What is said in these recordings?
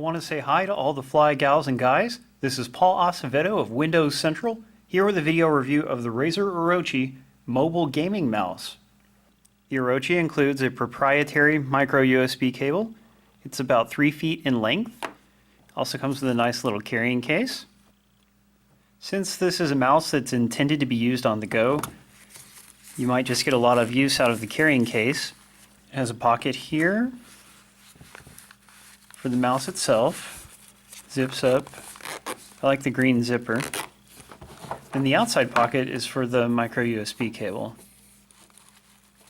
want to say hi to all the fly gals and guys. This is Paul Acevedo of Windows Central, here with a video review of the Razer Orochi mobile gaming mouse. The Orochi includes a proprietary micro USB cable. It's about 3 feet in length. Also comes with a nice little carrying case. Since this is a mouse that's intended to be used on the go, you might just get a lot of use out of the carrying case. It has a pocket here for the mouse itself. Zips up. I like the green zipper. And the outside pocket is for the micro USB cable.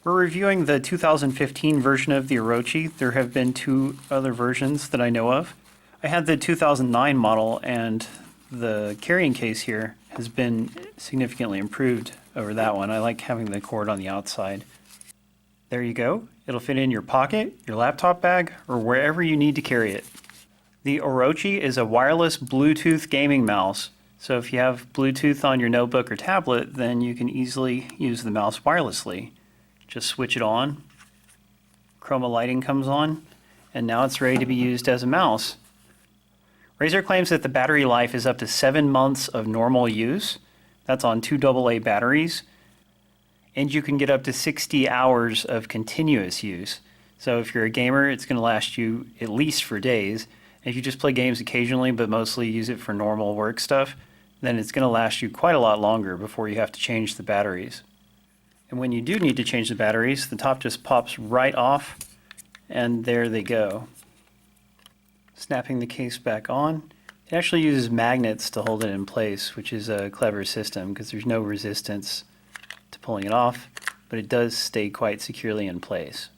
We're reviewing the 2015 version of the Orochi. There have been 2 other versions that I know of. I had the 2009 model, and the carrying case here has been significantly improved over that one. I like having the cord on the outside. There you go. It'll fit in your pocket, your laptop bag, or wherever you need to carry it. The Orochi is a wireless Bluetooth gaming mouse. So if you have Bluetooth on your notebook or tablet, then you can easily use the mouse wirelessly. Just switch it on, chroma lighting comes on, and now it's ready to be used as a mouse. Razer claims that the battery life is up to 7 months of normal use. That's on 2 AA batteries. And you can get up to 60 hours of continuous use. So if you're a gamer, it's going to last you at least for days. If you just play games occasionally, but mostly use it for normal work stuff, then it's going to last you quite a lot longer before you have to change the batteries. And when you do need to change the batteries, the top just pops right off, and there they go. Snapping the case back on. It actually uses magnets to hold it in place, which is a clever system because there's no resistance to pulling it off, but it does stay quite securely in place.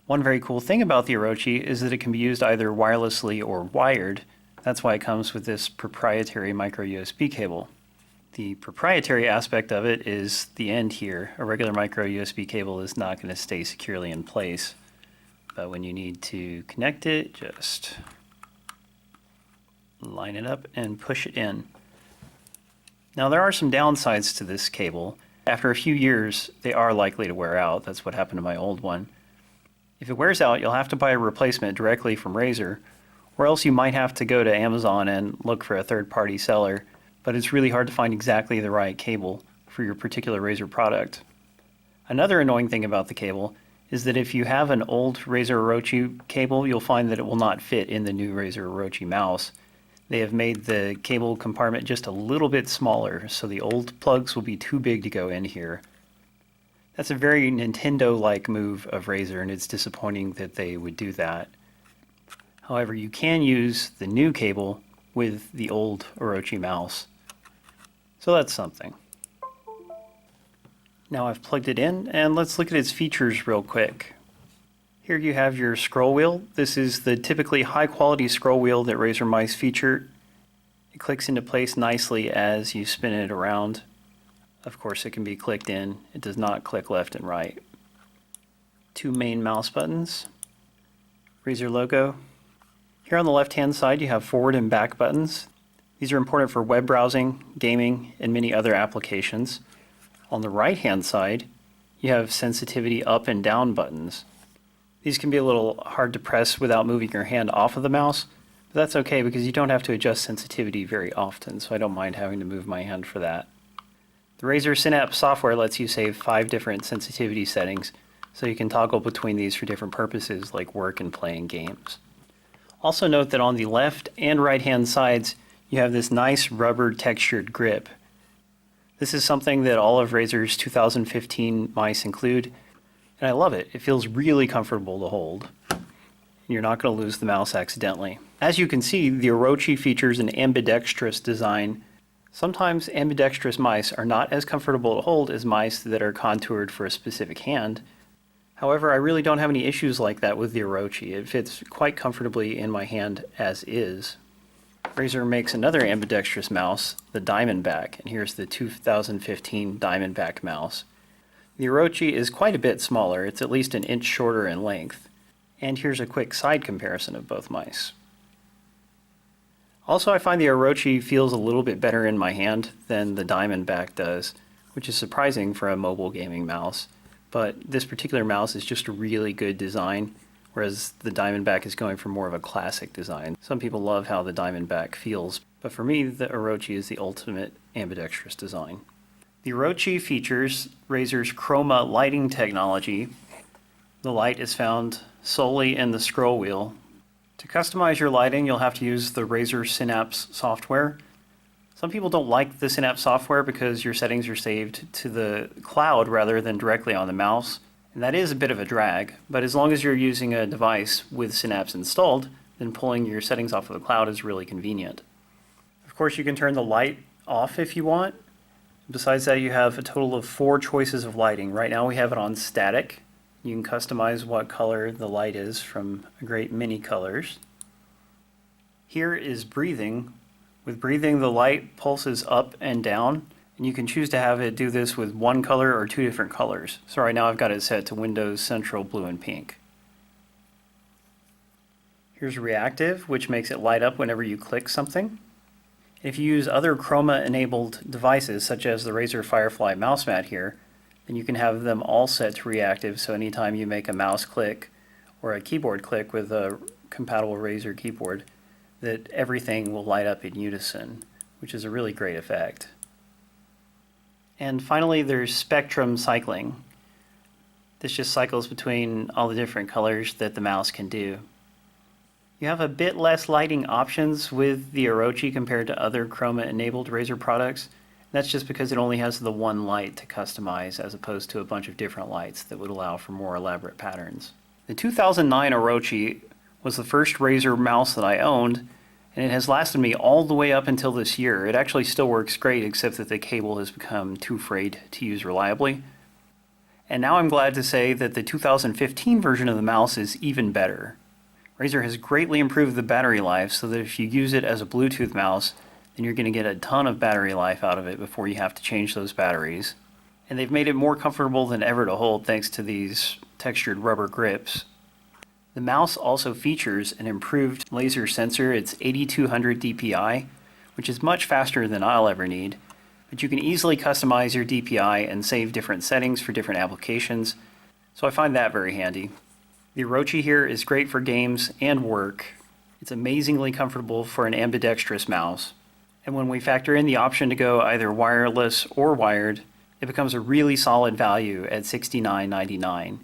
One very cool thing about the Orochi is that it can be used either wirelessly or wired. That's why it comes with this proprietary micro USB cable. The proprietary aspect of it is the end here. A regular micro USB cable is not going to stay securely in place, but when you need to connect it, just line it up and push it in. Now there are some downsides to this cable. After a few years, they are likely to wear out. That's what happened to my old one. If it wears out, you'll have to buy a replacement directly from Razer, or else you might have to go to Amazon and look for a third-party seller, but it's really hard to find exactly the right cable for your particular Razer product. Another annoying thing about the cable is that if you have an old Razer Orochi cable, you'll find that it will not fit in the new Razer Orochi mouse. They have made the cable compartment just a little bit smaller, so the old plugs will be too big to go in here. That's a very Nintendo-like move of Razer, and it's disappointing that they would do that. However, you can use the new cable with the old Orochi mouse. So that's something. Now I've plugged it in, and let's look at its features real quick. Here you have your scroll wheel. This is the typically high-quality scroll wheel that Razer mice feature. It clicks into place nicely as you spin it around. Of course, it can be clicked in. It does not click left and right. 2 main mouse buttons. Razer logo. Here on the left-hand side, you have forward and back buttons. These are important for web browsing, gaming, and many other applications. On the right-hand side, you have sensitivity up and down buttons. These can be a little hard to press without moving your hand off of the mouse, but that's okay because you don't have to adjust sensitivity very often, so I don't mind having to move my hand for that. The Razer Synapse software lets you save 5 different sensitivity settings, so you can toggle between these for different purposes like work and playing games. Also note that on the left and right hand sides, you have this nice rubber textured grip. This is something that all of Razer's 2015 mice include, and I love it. It feels really comfortable to hold. You're not going to lose the mouse accidentally. As you can see, the Orochi features an ambidextrous design. Sometimes ambidextrous mice are not as comfortable to hold as mice that are contoured for a specific hand. However, I really don't have any issues like that with the Orochi. It fits quite comfortably in my hand as is. Razer makes another ambidextrous mouse, the Diamondback, and here's the 2015 Diamondback mouse. The Orochi is quite a bit smaller. It's at least an inch shorter in length. And here's a quick side comparison of both mice. Also, I find the Orochi feels a little bit better in my hand than the Diamondback does, which is surprising for a mobile gaming mouse. But this particular mouse is just a really good design, whereas the Diamondback is going for more of a classic design. Some people love how the Diamondback feels, but for me, the Orochi is the ultimate ambidextrous design. The Orochi features Razer's chroma lighting technology. The light is found solely in the scroll wheel. To customize your lighting, you'll have to use the Razer Synapse software. Some people don't like the Synapse software because your settings are saved to the cloud rather than directly on the mouse, and that is a bit of a drag, but as long as you're using a device with Synapse installed, then pulling your settings off of the cloud is really convenient. Of course, you can turn the light off if you want. Besides that, you have a total of 4 choices of lighting. Right now we have it on static. You can customize what color the light is from a great many colors. Here is breathing. With breathing, the light pulses up and down, and you can choose to have it do this with one color or 2 different colors. So right now I've got it set to Windows Central Blue and Pink. Here's Reactive, which makes it light up whenever you click something. If you use other chroma-enabled devices, such as the Razer Firefly mouse mat here, then you can have them all set to Reactive, so anytime you make a mouse click or a keyboard click with a compatible Razer keyboard, that everything will light up in unison, which is a really great effect. And finally, there's spectrum cycling. This just cycles between all the different colors that the mouse can do. You have a bit less lighting options with the Orochi compared to other chroma-enabled Razer products. That's just because it only has the one light to customize as opposed to a bunch of different lights that would allow for more elaborate patterns. The 2009 Orochi was the first Razer mouse that I owned, and it has lasted me all the way up until this year. It actually still works great, except that the cable has become too frayed to use reliably. And now I'm glad to say that the 2015 version of the mouse is even better. Razer has greatly improved the battery life so that if you use it as a Bluetooth mouse, then you're going to get a ton of battery life out of it before you have to change those batteries. And they've made it more comfortable than ever to hold thanks to these textured rubber grips. The mouse also features an improved laser sensor. It's 8200 DPI, which is much faster than I'll ever need, but you can easily customize your DPI and save different settings for different applications, so I find that very handy. The Orochi here is great for games and work. It's amazingly comfortable for an ambidextrous mouse. And when we factor in the option to go either wireless or wired, it becomes a really solid value at $69.99.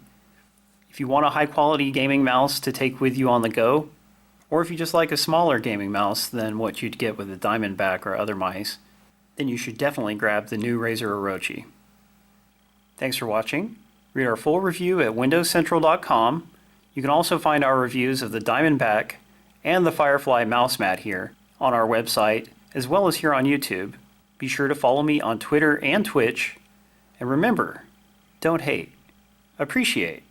If you want a high-quality gaming mouse to take with you on the go, or if you just like a smaller gaming mouse than what you'd get with a Diamondback or other mice, then you should definitely grab the new Razer Orochi. Thanks for watching. Read our full review at windowscentral.com. You can also find our reviews of the Diamondback and the Firefly mouse mat here on our website, as well as here on YouTube. Be sure to follow me on Twitter and Twitch. And remember, don't hate, appreciate.